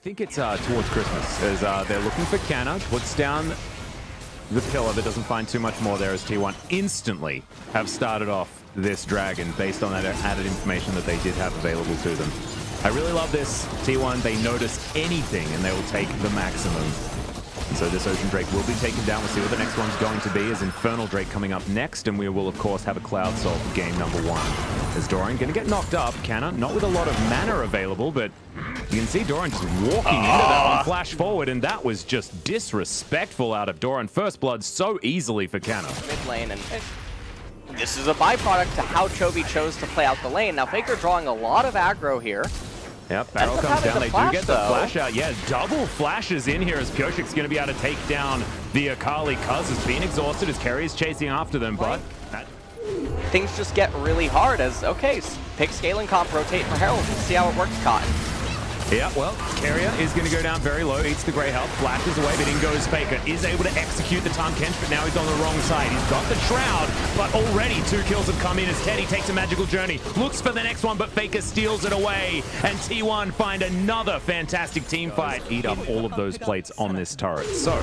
think it's towards Christmas, as they're looking for Canna, puts down the pillar, but doesn't find too much more there, as T1 instantly have started off this dragon based on that added information that they did have available to them. I really love this. T1, they notice anything and they will take the maximum. And so this Ocean Drake will be taken down. We'll see what the next one's going to be, as Infernal Drake coming up next, and we will of course have a Cloud Soul for game number 1. As DORAN gonna get knocked up, Canna, not with a lot of mana available, but you can see DORAN just walking into that one, flash forward, and that was just disrespectful out of DORAN. First blood so easily for Canna. Mid lane, and this is a byproduct to how CHOVY chose to play out the lane. Now Faker drawing a lot of aggro here. Yep, barrel comes down. They do get the flash out. Yeah, double flashes in here, as Pyoshik's going to be able to take down the Akali. Cuzz has been exhausted as KERIA's chasing after them, but things just get really hard as, okay, pick scaling comp, rotate for Herald, and see how it works, Cotton. Yeah, well, KERIA is going to go down very low, eats the Grey Health, flashes away, but in goes Faker. Is able to execute the Tahm Kench, but now he's on the wrong side. He's got the Shroud, but already 2 kills have come in as Teddy takes a magical journey. Looks for the next one, but Faker steals it away. And T1 find another fantastic team fight. Eat up all of those plates on this turret. So,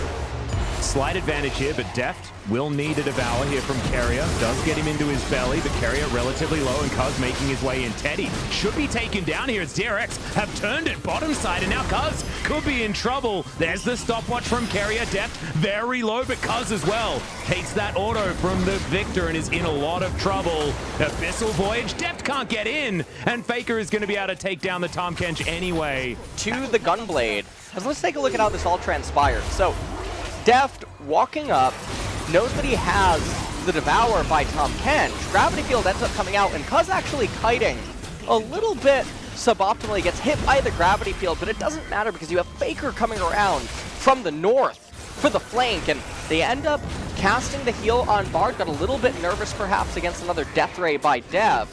slight advantage here, but Deft will need a devour here from KERIA. Does get him into his belly, but KERIA relatively low, and Cuzz making his way in. Teddy should be taken down here as DRX have turned it bottom side, and now Cuzz could be in trouble. There's the stopwatch from KERIA. Deft very low, but Cuzz as well takes that auto from the Victor and is in a lot of trouble. Abyssal Voyage, Deft can't get in, and Faker is going to be able to take down the Tahm Kench anyway. To the Gunblade. Let's take a look at how this all transpired. So, Deft walking up, knows that he has the Devour by Tahm Kench. Gravity Field ends up coming out, and Cuzz actually kiting a little bit suboptimally, gets hit by the Gravity Field, but it doesn't matter because you have Faker coming around from the north for the flank, and they end up casting the heal on Bard. Got a little bit nervous perhaps against another Death Ray by Dev.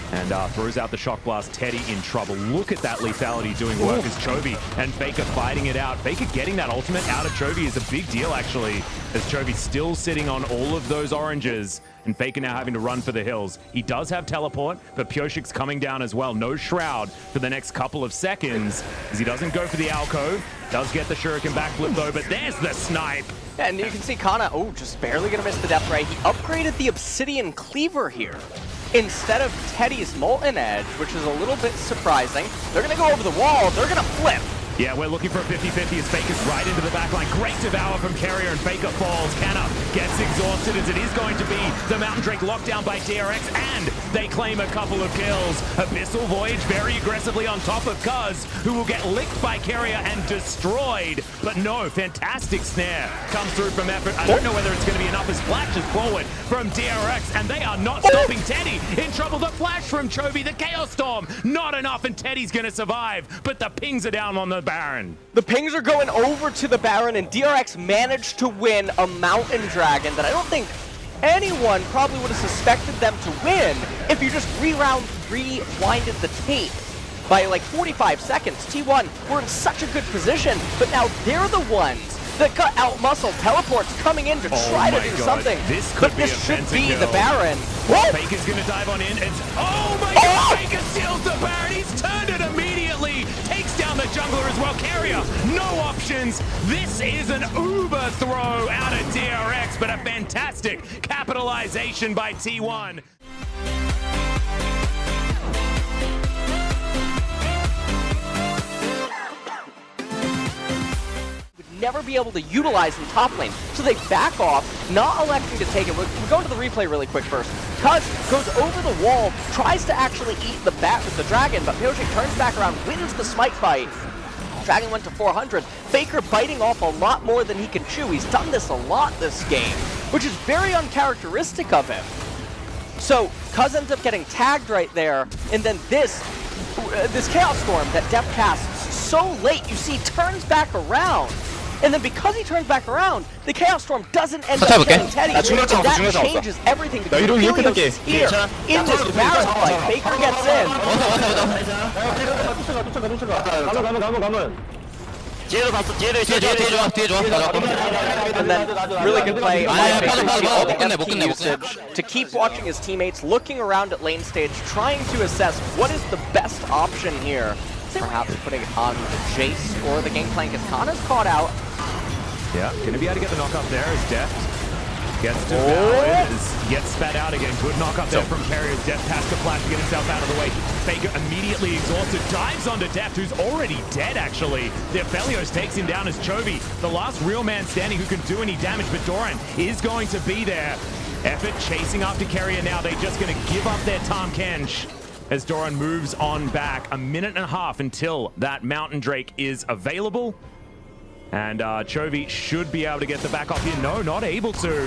And throws out the Shock Blast. Teddy in trouble. Look at that lethality doing work as CHOVY and Faker fighting it out. Faker getting that ultimate out of CHOVY is a big deal, actually, as CHOVY still sitting on all of those oranges, and Faker now having to run for the hills. He does have teleport, but Pyoshik's coming down as well. No Shroud for the next couple of seconds, as he doesn't go for the alcove. Does get the Shuriken backflip though, but there's the snipe. Yeah, and you can see Canna, just barely gonna miss the Death Ray. He upgraded the Obsidian Cleaver here instead of Teddy's Molten Edge, which is a little bit surprising. They're gonna go over the wall, they're gonna flip. Yeah, we're looking for a 50-50 as Faker's right into the backline. Great devour from KERIA, and Faker falls. Canna gets exhausted, as it is going to be the Mountain Drake locked down by DRX, and they claim a couple of kills. Abyssal Voyage very aggressively on top of Cuzz, who will get licked by KERIA and destroyed. But no, fantastic snare comes through from Effort. I don't know whether it's going to be enough as flashes forward from DRX, and they are not stopping Teddy. In trouble, the flash from CHOVY, the Chaos Storm, not enough, and Teddy's going to survive. But the pings are down on the Baron. The pings are going over to the Baron, and DRX managed to win a Mountain Dragon that I don't think anyone probably would have suspected them to win if you just rewinded the tape by like 45 seconds. T1 were in such a good position, but now they're the ones that cut out muscle. Teleports coming in to try to do something. This could be this should be the Baron. Faker's going to dive on in. And oh my god, Faker steals the Baron. He's turned it immediately. Takes down the jungler as well. KERIA, no options. This is an uber throw out of DRX, but a fantastic capitalization by T1. Never be able to utilize in top lane, so they back off, not electing to take it. We're going to the replay really quick first. Cuzz goes over the wall, tries to actually eat the bat with the dragon, but Pyoshik turns back around, wins the smite fight. Dragon went to 400. Faker biting off a lot more than he can chew. He's done this a lot this game, which is very uncharacteristic of him. So Cuzz ends up getting tagged right there, and then this Chaos Storm that Deft casts so late, you see, turns back around. And then because he turns back around, the Chaos Storm doesn't end up killing Teddy. And that changes everything because Helios is here in this Baron fight. Faker gets in. And then really good play by Faker, all the FP usage to keep watching his teammates, looking around at lane stage, trying to assess what is the best option here. perhaps putting it on the Jace or the Gangplank as Canna's caught out. Yeah, gonna be able to get the knock up there as Deft gets to Valid, gets spat out again. Good knock up there from KERIA. Deft has to flash to get himself out of the way. Faker immediately exhausted, dives onto Deft, who's already dead actually. Defelios takes him down as CHOVY, the last real man standing who can do any damage, but DORAN is going to be there. Effort chasing after KERIA now. They're just gonna give up their Tahm Kench as DORAN moves on back. A minute and a half until that Mountain Drake is available. And CHOVY should be able to get the back off here. No, not able to.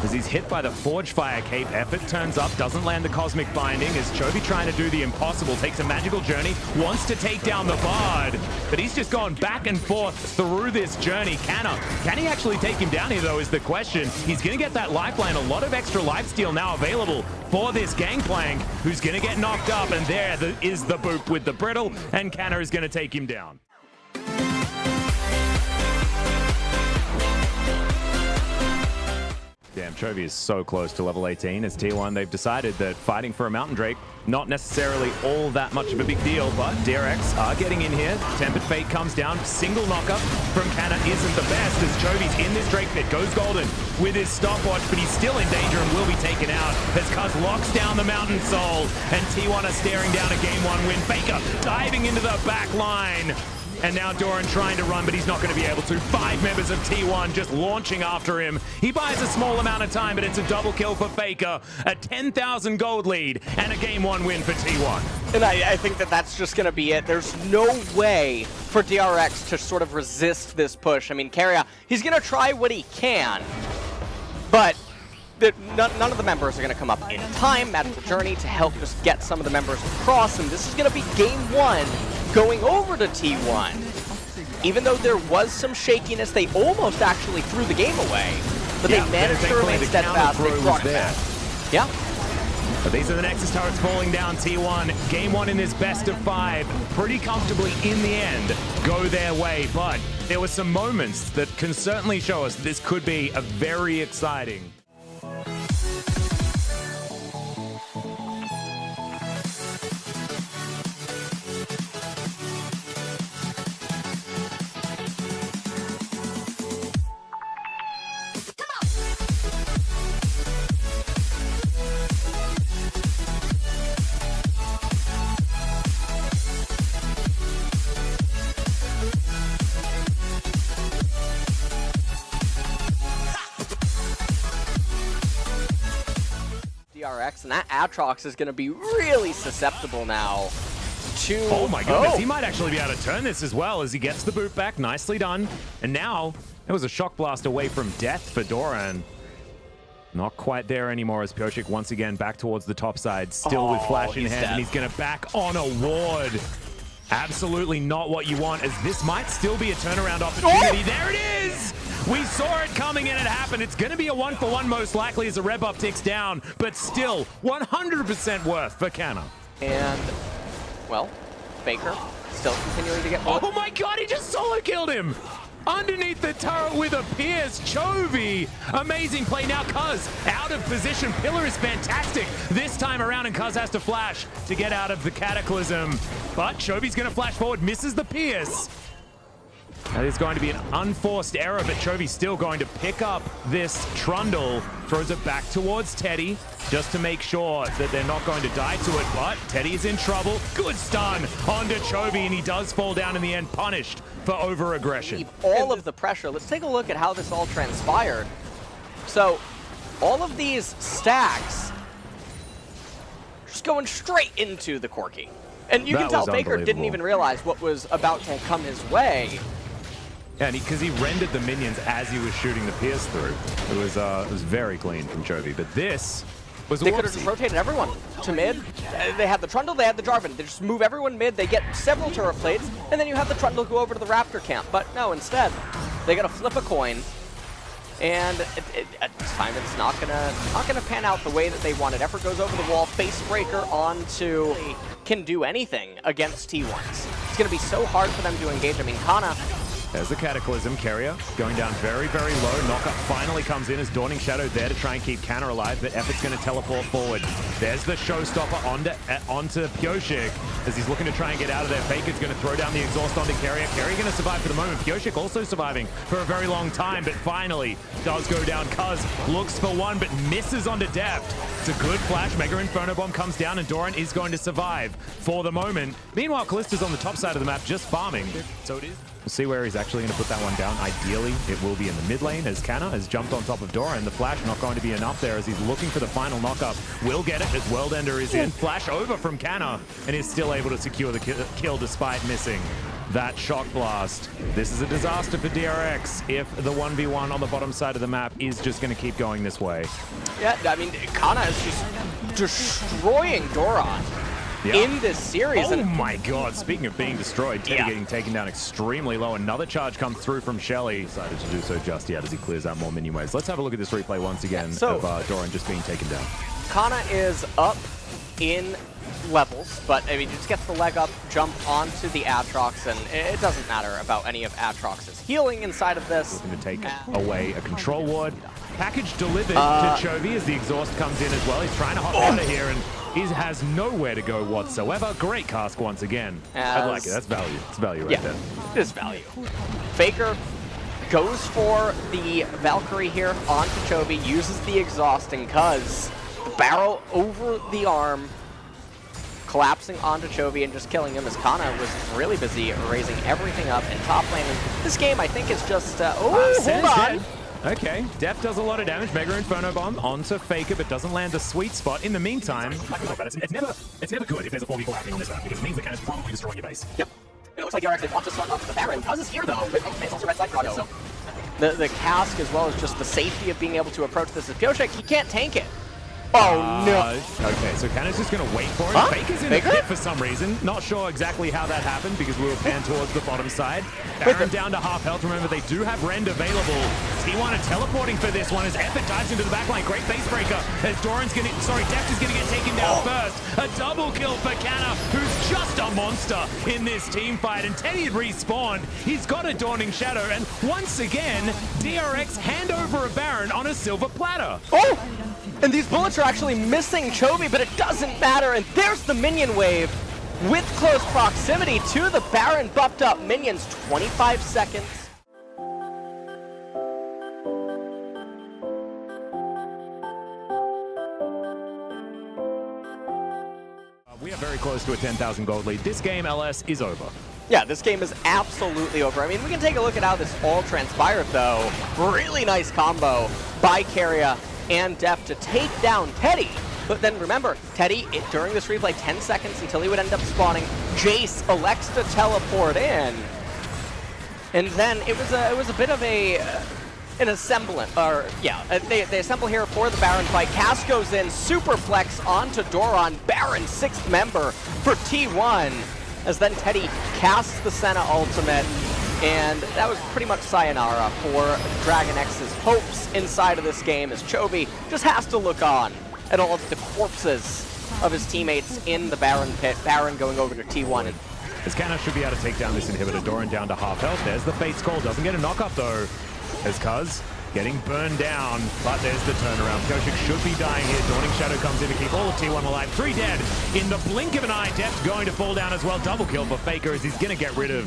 As he's hit by the Forge Fire Cape. Effort turns up, doesn't land the Cosmic Binding. As CHOVY trying to do the impossible, takes a magical journey, wants to take down the Bard. But he's just gone back and forth through this journey. Canna, can he actually take him down here though is the question. He's gonna get that lifeline. A lot of extra lifesteal now available for this Gangplank, who's gonna get knocked up. And there is the boop with the Brittle, and Canna is gonna take him down. Damn, CHOVY is so close to level 18 as T1. They've decided that fighting for a Mountain Drake, not necessarily all that much of a big deal, but DRX are getting in here. Tempered Fate comes down. Single knockup from Canna isn't the best as CHOVY's in this Drake pit. Goes golden with his stopwatch, but he's still in danger and will be taken out as Cuzz locks down the Mountain Soul. And T1 are staring down a Game 1 win. Faker diving into the back line. And now DORAN trying to run, but he's not going to be able to. 5 members of T1 just launching after him. He buys a small amount of time, but it's a double kill for Faker. A 10,000 gold lead and a Game 1 win for T1. And I think that that's just going to be it. There's no way for DRX to sort of resist this push. I mean, KERIA, he's going to try what he can, but none of the members are going to come up in time. Magical Journey to help just get some of the members across, and this is going to be Game 1 going over to T1. Even though there was some shakiness, they almost actually threw the game away, but they managed to remain steadfast. They brought it back. Yeah. But these are the Nexus turrets falling down. T1, Game 1 in this best of 5, pretty comfortably in the end, go their way. But there were some moments that can certainly show us this could be a very exciting. DRX, and that Aatrox is going to be really susceptible now to... Oh my goodness, he might actually be able to turn this as well as he gets the boot back. Nicely done. And now, it was a shock blast away from death for DORAN. Not quite there anymore as Pyosik once again back towards the top side, still with flash in hand, and he's going to back on a ward. Absolutely not what you want, as this might still be a turnaround opportunity. There it is! We saw it coming and it happened. It's going to be a 1-for-1 most likely as the red buff ticks down, but still 100% worth for Canna. And, well, Faker still continuing to get... Oh my god, he just solo killed him! Underneath the turret with a pierce, CHOVY. Amazing play. Now Cuzz out of position. Pillar is fantastic this time around, and Cuzz has to flash to get out of the Cataclysm. But CHOVY's going to flash forward, misses the pierce. That is going to be an unforced error, but CHOVY's still going to pick up this Trundle, throws it back towards Teddy, just to make sure that they're not going to die to it, but Teddy is in trouble. Good stun onto CHOVY, and he does fall down in the end, punished for over-aggression. All of the pressure. Let's take a look at how this all transpired. So, all of these stacks just going straight into the Corki. And you can tell Faker didn't even realize what was about to come his way. Yeah, because he rendered the minions as he was shooting the pierce through. It was very clean from CHOVY, but this was a They could have just rotated everyone to mid. They had the Trundle, they had the Jarvan. They just move everyone mid, they get several turret plates, and then you have the Trundle go over to the Raptor camp. But no, instead, they gotta flip a coin. And at this time, it's not gonna pan out the way that they wanted. Effort goes over the wall, face breaker onto... can do anything against T1s. It's gonna be so hard for them to engage. I mean, Canna There's the Cataclysm. KERIA going down very, very low. Knockup finally comes in as Dawning Shadow there to try and keep Canna alive, but Effort's going to teleport forward. There's the Showstopper onto DYOSIK as he's looking to try and get out of there. Faker's going to throw down the exhaust onto KERIA. KERIA going to survive for the moment. DYOSIK also surviving for a very long time, but finally does go down. Cuzz looks for one, but misses onto Deft. It's a good flash. Mega Inferno Bomb comes down, and DORAN is going to survive for the moment. Meanwhile, Kallista's on the top side of the map just farming. So it is. We'll see where he's actually going to put that one down. Ideally, it will be in the mid lane as Canna has jumped on top of DORAN. The flash not going to be enough there as he's looking for the final knockup. Will get it as Worldender is in. Flash over from Canna and is still able to secure the kill despite missing that shock blast. This is a disaster for DRX if the 1v1 on the bottom side of the map is just going to keep going this way. Yeah, I mean, Canna is just destroying DORAN. Yeah. In this series. Oh my god, speaking of being destroyed, Teddy getting taken down extremely low. Another charge comes through from Shelly. Decided to do so just yet as he clears out more minion waves. Let's have a look at this replay once again of DORAN just being taken down. Canna is up in levels, but I mean, just gets the leg up, jump onto the Aatrox, and it doesn't matter about any of Aatrox's healing inside of this. Looking to take away a control ward. Package delivered to CHOVY as the exhaust comes in as well. He's trying to hop out of here and he has nowhere to go whatsoever. Great cask once again. I like it. That's value. It's value right there. It is value. Faker goes for the Valkyrie here onto CHOVY, uses the exhaust, and Cuzz, the barrel over the arm, collapsing onto CHOVY and just killing him as Canna was really busy raising everything up in top lane. And this game, I think, is just... hold on! Okay, Deft does a lot of damage. Mega Inferno Bomb onto Faker, but doesn't land the sweet spot. In the meantime, it's never good if there's a 4v4 happening on this map because it means the Canna's probably destroying your base. Yep. It looks like DRX wants to start off the Baron. Cuzz is here though, with also red side progress. So. The cask as well as just the safety of being able to approach this as DYOSIK, he can't tank it. Oh no! Okay, so Canna's just going to wait for it. Huh? Faker's in the pit for some reason. Not sure exactly how that happened because we were panned towards the bottom side. Baron down to half health. Remember, they do have Rend available. T1 are teleporting for this one as Effort dives into the backline. Great face breaker as Deft is going to get taken down first. A double kill for Canna, who's just a monster in this team fight. And Teddy had respawned. He's got a Dawning Shadow. And once again, DRX hand over a Baron on a silver platter. Oh! And these bullets are actually missing CHOVY, but it doesn't matter. And there's the minion wave with close proximity to the Baron buffed up minions. 25 seconds. We are very close to a 10,000 gold lead. This game, LS, is over. Yeah, this game is absolutely over. I mean, we can take a look at how this all transpired, though. Really nice combo by KERIA and Deft to take down Teddy. But then remember, Teddy, during this replay, 10 seconds until he would end up spawning, Jace elects to teleport in. And then it was a bit of an assemblant, or yeah, they assemble here for the Baron fight. Cass goes in, superplex onto DORAN, Baron 6th member for T1, as then Teddy casts the Senna ultimate. And that was pretty much sayonara for Dragon X's hopes inside of this game as CHOVY just has to look on at all of the corpses of his teammates in the Baron pit. Baron going over to T1. As Canna should be able to take down this inhibitor. DORAN down to half health. There's the Fate's Call. Doesn't get a knock up though. As Cuzz getting burned down, but there's the turnaround. DYOSIK should be dying here. Dawning Shadow comes in to keep all of T1 alive. 3 dead in the blink of an eye. Deft going to fall down as well. Double kill for Faker as he's going to get rid of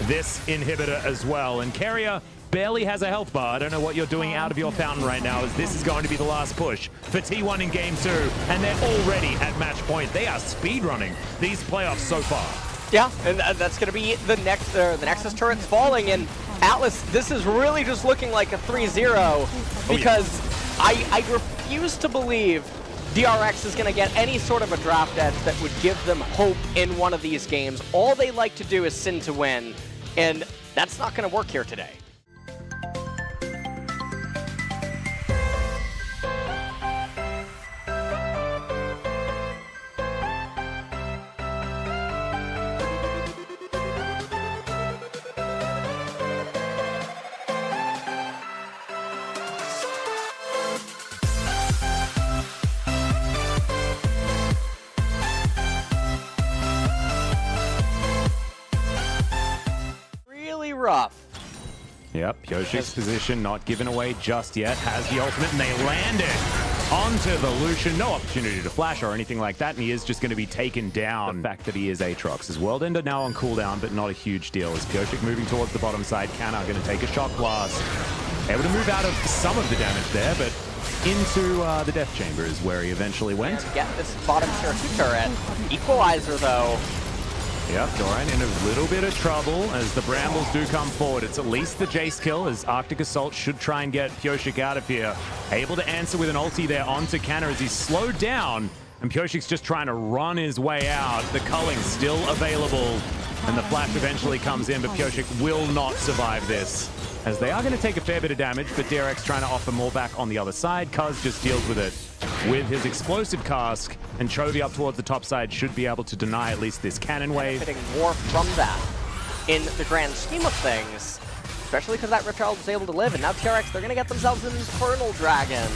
this inhibitor as well. And KERIA barely has a health bar. I don't know what you're doing out of your fountain right now, as this is going to be the last push for T1 in Game 2. And they're already at match point. They are speedrunning these playoffs so far. Yeah, and that's going to be the Nexus turret's falling. And Atlas, this is really just looking like a 3-0 because I refuse to believe DRX is going to get any sort of a draft edge that would give them hope in one of these games. All they like to do is sin to win, and that's not going to work here today. Rough Yep, Pyoshik's position not given away just yet. Has the ultimate, and they land it onto the Lucian. No opportunity to flash or anything like that, and he is just going to be taken down. The fact that he is Aatrox. His World Ender now on cooldown, but not a huge deal. As Pyoshik moving towards the bottom side, Canna going to take a shock blast. Able to move out of some of the damage there, but into the Death Chamber is where he eventually went. Get this bottom tier 2 turret. Equalizer, though. Yep, DORAN in a little bit of trouble as the Brambles do come forward. It's at least the Jace kill as Arctic Assault should try and get Pyoshik out of here. Able to answer with an ulti there onto Canna as he's slowed down. And Pyoshik's just trying to run his way out. The culling's still available. And the flash eventually comes in, but Pyoshik will not survive this. As they are going to take a fair bit of damage, but DRX trying to offer more back on the other side. Cuzz just deals with it with his explosive cask, and CHOVY up towards the top side should be able to deny at least this cannon wave. Getting more from that in the grand scheme of things, especially because that Richard was able to live, and now TRX, they're going to get themselves an Infernal Dragon.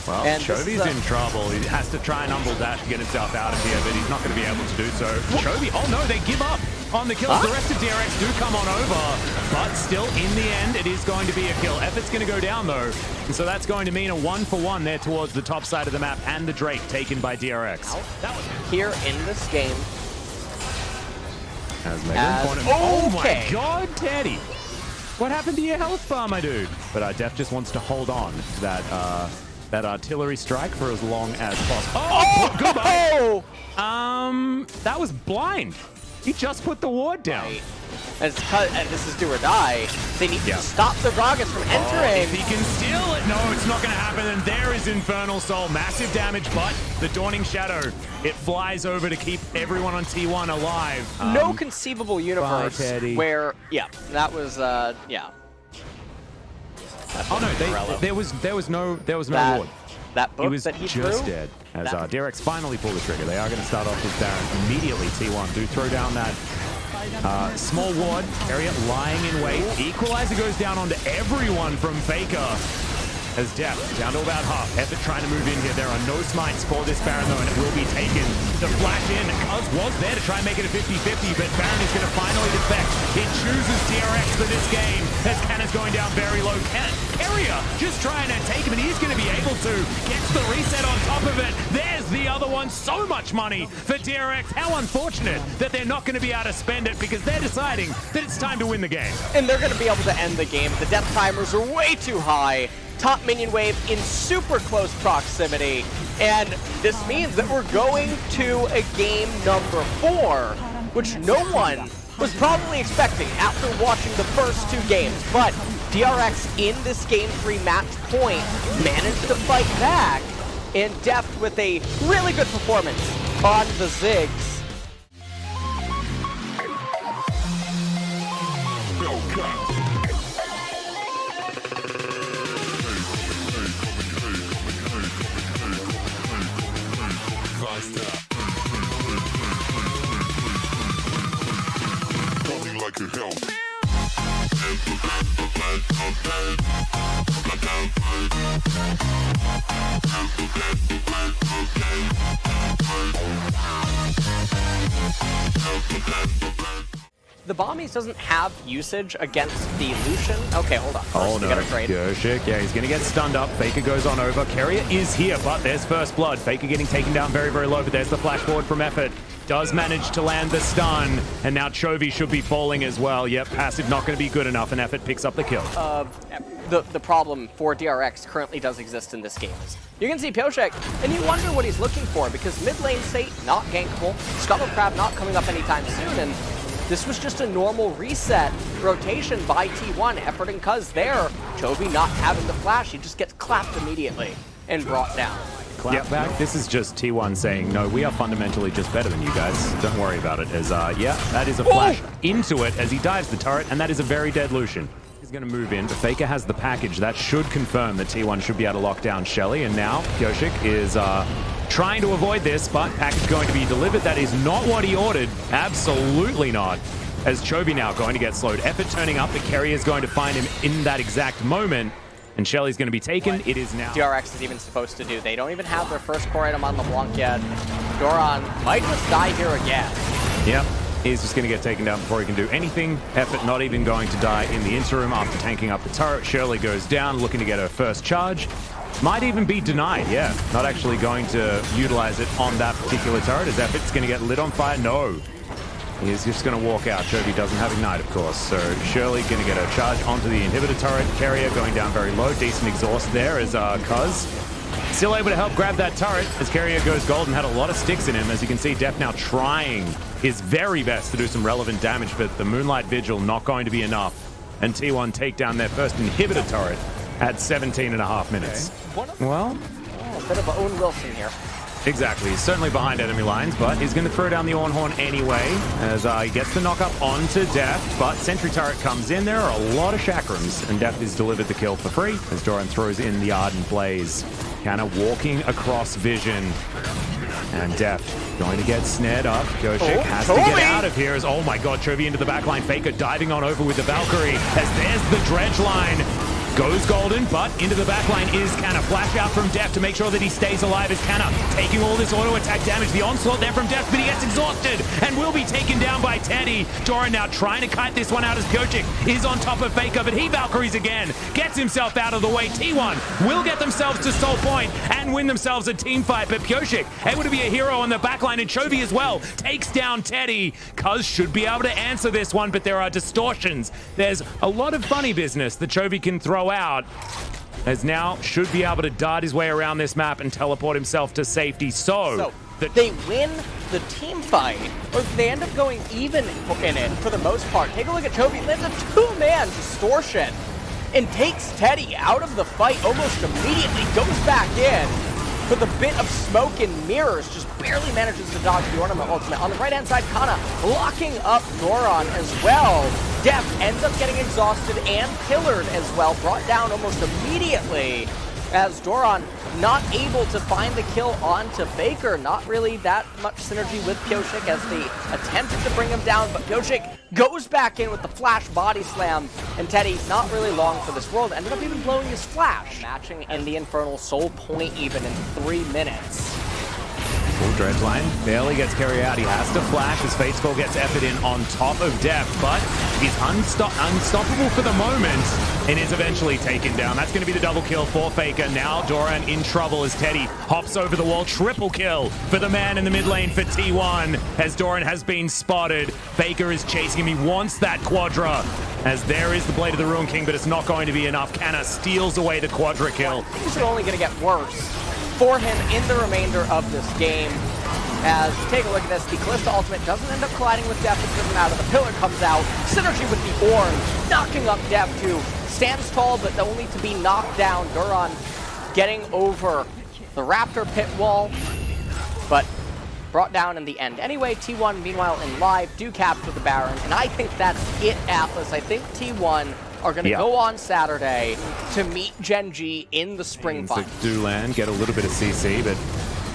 Well, and CHOVY's in trouble. He has to try and humble dash to get himself out of here, but he's not going to be able to do so. CHOVY, oh no, they give up on the kills. The rest of DRX do come on over, but still, in the end, it is going to be a kill. Effort's going to go down, though, and so that's going to mean a 1-for-1 there towards the top side of the map, and the Drake taken by DRX. That was here in this game. Oh my god, Teddy! What happened to your health bar, my dude? But Deft just wants to hold on to that artillery strike for as long as possible. Oh, goodbye! That was blind. He just put the ward down. Right. And this is do or die. They need to stop the Gragas from entering. If he can steal it, no, it's not going to happen. And there is Infernal Soul. Massive damage, but the Dawning Shadow, it flies over to keep everyone on T1 alive. No conceivable universe where, that was, Oh no, there was no ward. That book he was that he just threw? dead. As DRX finally pull the trigger. They are going to start off with Baron immediately. T1 do throw down that small ward. KERIA lying in wait. Equalizer goes down onto everyone from Faker. As Deft down to about half. Effort trying to move in here. There are no smites for this Baron though, and it will be taken. The flash in. Cuzz was there to try and make it a 50-50, but Baron is going to finally defect. He chooses DRX for this game as Canna's going down very low. KERIA just trying to take him, and he's going to be able to. Gets the reset on top of it. There's the other one. So much money for DRX. How unfortunate that they're not going to be able to spend it because they're deciding that it's time to win the game. And they're going to be able to end the game. The death timers are way too high. Top minion wave in super close proximity. And this means that we're going to a game number 4, which no one was probably expecting after watching the first 2 games. But DRX in this game 3 match point managed to fight back, and Deft with a really good performance on the Ziggs. The Bombies doesn't have usage against the Lucian. Okay, hold on. Oh no, Pyoshik, yeah, he's gonna get stunned up. Faker goes on over. KERIA is here, but there's first blood. Faker getting taken down very, very low, but there's the flash forward from Effort. Does manage to land the stun, and now CHOVY should be falling as well. Yep, passive not gonna be good enough, and Effort picks up the kill. The problem for DRX currently does exist in this game. You can see Pyoshik, and you wonder what he's looking for, because mid lane state not gankable, Scuttle Crab not coming up anytime soon, and this was just a normal reset rotation by T1. Effort and Cuzz there. CHOVY not having the flash, he just gets clapped immediately and brought down. Clap back. This is just T1 saying, no, we are fundamentally just better than you guys. Don't worry about it. As that is a flash into it as he dives the turret, and that is a very dead Lucian. He's going to move in. Faker has the package. That should confirm that T1 should be able to lock down Shelly, and now Pyoshik is trying to avoid this, but package going to be delivered. That is not what he ordered. Absolutely not. As CHOVY now going to get slowed. Effort turning up, but KERIA is going to find him in that exact moment. And Shelly's going to be taken. It is now. DRX is even supposed to do. They don't even have their first core item on LeBlanc yet. DORAN might just die here again. Yep. is just going to get taken down before he can do anything. Effort not even going to die in the interim after tanking up the turret. Shirley goes down, looking to get her first charge. Might even be denied, yeah. Not actually going to utilize it on that particular turret. Is Effort's going to get lit on fire? No. He is just going to walk out. CHOVY doesn't have Ignite, of course. So Shirley going to get her charge onto the inhibitor turret. KERIA going down very low. Decent exhaust there as Cuzz still able to help grab that turret as KERIA goes gold and had a lot of sticks in him. As you can see, Deft now trying his very best to do some relevant damage, but the Moonlight Vigil not going to be enough. And T1 take down their first inhibitor turret at 17.5 minutes. Okay. Well, a bit of a Owen Wilson here. Exactly. He's certainly behind enemy lines, but he's going to throw down the Ornhorn anyway as he gets the knock up onto Deft, but Sentry Turret comes in. There are a lot of Chakrams, and Deft is delivered the kill for free as DORAN throws in the Ardent Blaze. Canna walking across Vision, and Deft going to get snared up. DYOSIK has to get out of here as, oh my god, CHOVY into the backline. Faker diving on over with the Valkyrie as there's the dredge line. Goes golden, but into the backline is Canna. Flash out from Deft to make sure that he stays alive as Canna taking all this auto attack damage. The onslaught there from Deft, but he gets exhausted and will be taken down by Teddy. DORAN now trying to kite this one out as DYOSIK is on top of Faker, but he Valkyries again. Gets himself out of the way. T1 will get themselves to Soul Point and win themselves a team fight, but DYOSIK able to be a hero on the backline, and CHOVY as well takes down Teddy. Cuzz should be able to answer this one, but there are distortions. There's a lot of funny business that CHOVY can throw out, as now should be able to dart his way around this map and teleport himself to safety. So they win the team fight, or they end up going even in it for the most part. Take a look at CHOVY, lands a two-man distortion and takes Teddy out of the fight almost immediately, goes back in with a bit of smoke and mirrors, just barely manages to dodge the Ornament ultimate. On the right-hand side, Canna locking up DORAN as well. Deft ends up getting exhausted and pillared as well, brought down almost immediately as DORAN not able to find the kill onto Faker. Not really that much synergy with DYOSIK as they attempted to bring him down, but DYOSIK goes back in with the flash body slam, and Teddy, not really long for this world, ended up even blowing his flash, matching in the Infernal Soul Point even in 3 minutes. Full dredge line barely gets carried out. He has to flash as Fate Skull gets effort in on top of Deft, but he's unstoppable for the moment and is eventually taken down. That's going to be the double kill for Faker. Now DORAN in trouble as Teddy hops over the wall. Triple kill for the man in the mid lane for T1 as DORAN has been spotted. Faker is chasing him. He wants that Quadra as there is the Blade of the Ruin King, but it's not going to be enough. Canna steals away the Quadra kill. Things are only going to get worse for him in the remainder of this game. As you take a look at this, the Callista ultimate doesn't end up colliding with Deft, it doesn't matter. The pillar comes out, synergy with the Orn, knocking up Deft, who stands tall but only to be knocked down. DORAN getting over the Raptor pit wall, but brought down in the end. Anyway, T1, meanwhile, in live, do capture the Baron, and I think that's it, Atlas. I think T1 are going to go on Saturday to meet Gen G in the spring final. Do land, get a little bit of CC, but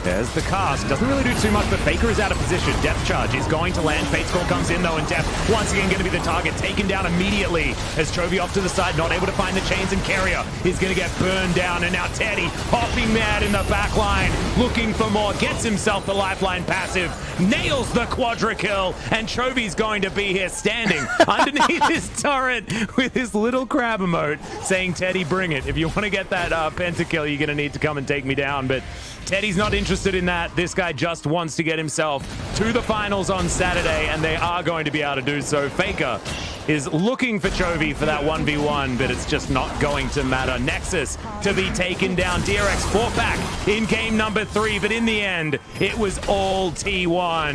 there's the cast. Doesn't really do too much, but Faker is out of position. Depth charge is going to land. Fate Skull comes in though, and Depth once again going to be the target. Taken down immediately as CHOVY off to the side, not able to find the chains, and KERIA is going to get burned down. And now Teddy hopping mad in the back line, looking for more. Gets himself the lifeline passive, nails the Quadra kill, and CHOVY's going to be here standing underneath his turret with his little crab emote saying, Teddy, bring it. If you want to get that pentakill, you're going to need to come and take me down. But Teddy's not interested in that. This guy just wants to get himself to the finals on Saturday, and they are going to be able to do so. Faker is looking for CHOVY for that 1v1, but it's just not going to matter. Nexus to be taken down. DRX fought back in game number 3, but in the end, it was all T1.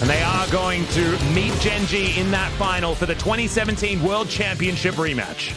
And they are going to meet Gen G in that final for the 2017 World Championship rematch.